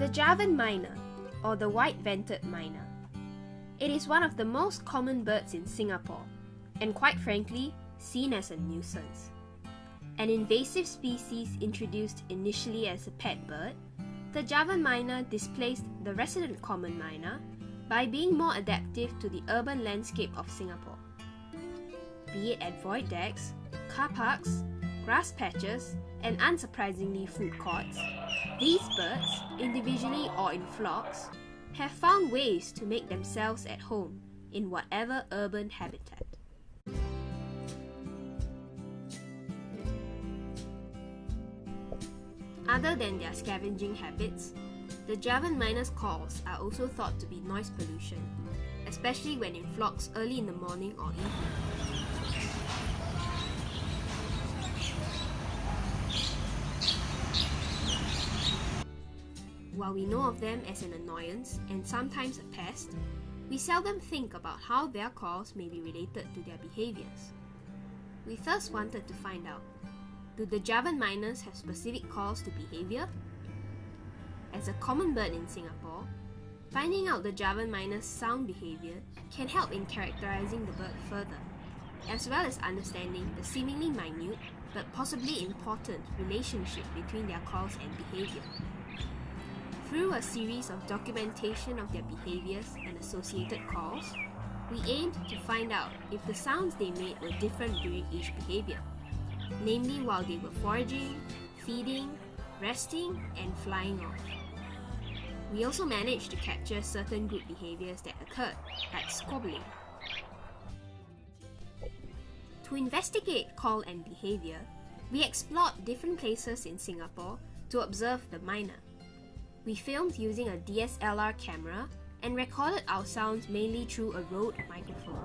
The Javan myna, or the white-vented myna. It is one of the most common birds in Singapore, and quite frankly, seen as a nuisance. An invasive species introduced initially as a pet bird, the Javan myna displaced the resident common myna by being more adaptive to the urban landscape of Singapore. Be it at void decks, car parks, grass patches, and unsurprisingly food courts, these birds, individually or in flocks, have found ways to make themselves at home in whatever urban habitat. Other than their scavenging habits, the Javan myna's calls are also thought to be noise pollution, especially when in flocks early in the morning or evening. While we know of them as an annoyance and sometimes a pest, we seldom think about how their calls may be related to their behaviors. We thus wanted to find out, do the Javan mynas have specific calls to behavior? As a common bird in Singapore, finding out the Javan myna's sound behavior can help in characterizing the bird further, as well as understanding the seemingly minute but possibly important relationship between their calls and behavior. Through a series of documentation of their behaviors and associated calls, we aimed to find out if the sounds they made were different during each behavior, namely while they were foraging, feeding, resting, and flying off. We also managed to capture certain group behaviors that occurred, like squabbling. To investigate call and behavior, we explored different places in Singapore to observe the myna. We filmed using a DSLR camera and recorded our sounds mainly through a Rode microphone.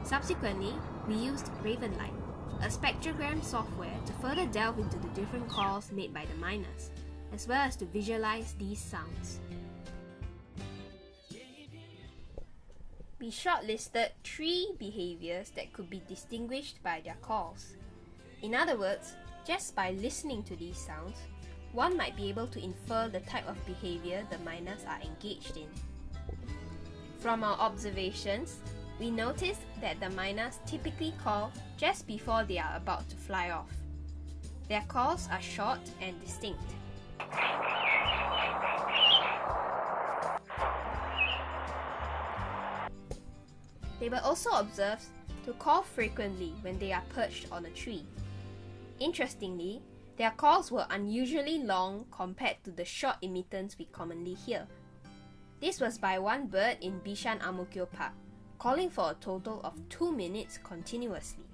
Subsequently, we used RavenLight, a spectrogram software to further delve into the different calls made by the mynas, as well as to visualize these sounds. We shortlisted 3 behaviors that could be distinguished by their calls. In other words, just by listening to these sounds, one might be able to infer the type of behavior the mynas are engaged in. From our observations, we noticed that the mynas typically call just before they are about to fly off. Their calls are short and distinct. They were also observed to call frequently when they are perched on a tree. Interestingly, their calls were unusually long compared to the short emittance we commonly hear. This was by one bird in Bishan Ang Mo Kio Park, calling for a total of 2 minutes continuously.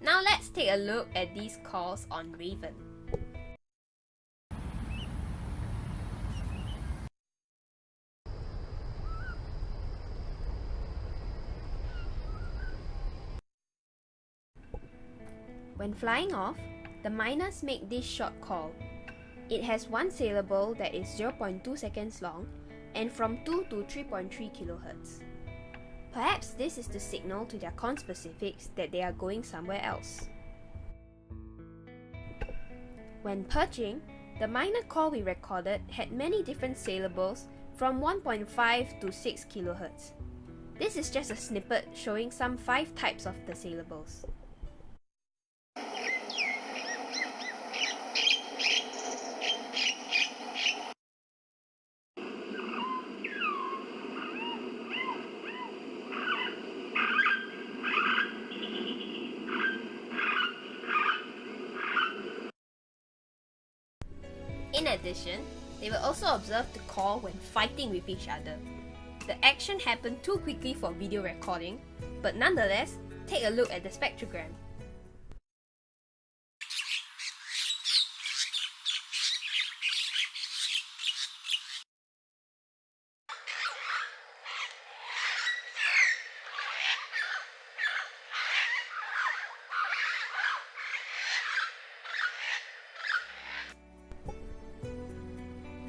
Now let's take a look at these calls on Raven. When flying off, the mynas make this short call. It has one syllable that is 0.2 seconds long and from 2 to 3.3 kHz. Perhaps this is to signal to their conspecifics that they are going somewhere else. When perching, the myna call we recorded had many different syllables from 1.5 to 6 kHz. This is just a snippet showing some 5 types of the syllables. In addition, they were also observed to call when fighting with each other. The action happened too quickly for video recording, but nonetheless, take a look at the spectrogram.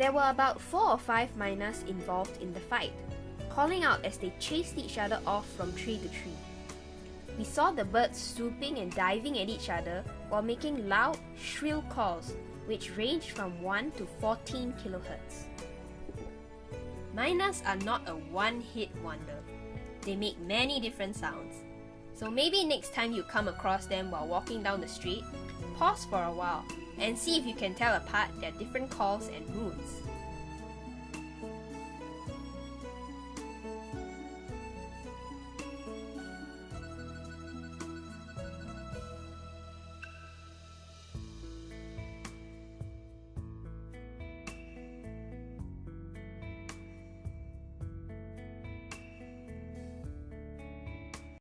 There were about 4 or 5 Mynahs involved in the fight, calling out as they chased each other off from tree to tree. We saw the birds swooping and diving at each other while making loud, shrill calls, which ranged from 1 to 14 kHz. Mynahs are not a one-hit wonder. They make many different sounds. So maybe next time you come across them while walking down the street, pause for a while and see if you can tell apart their different calls and moods.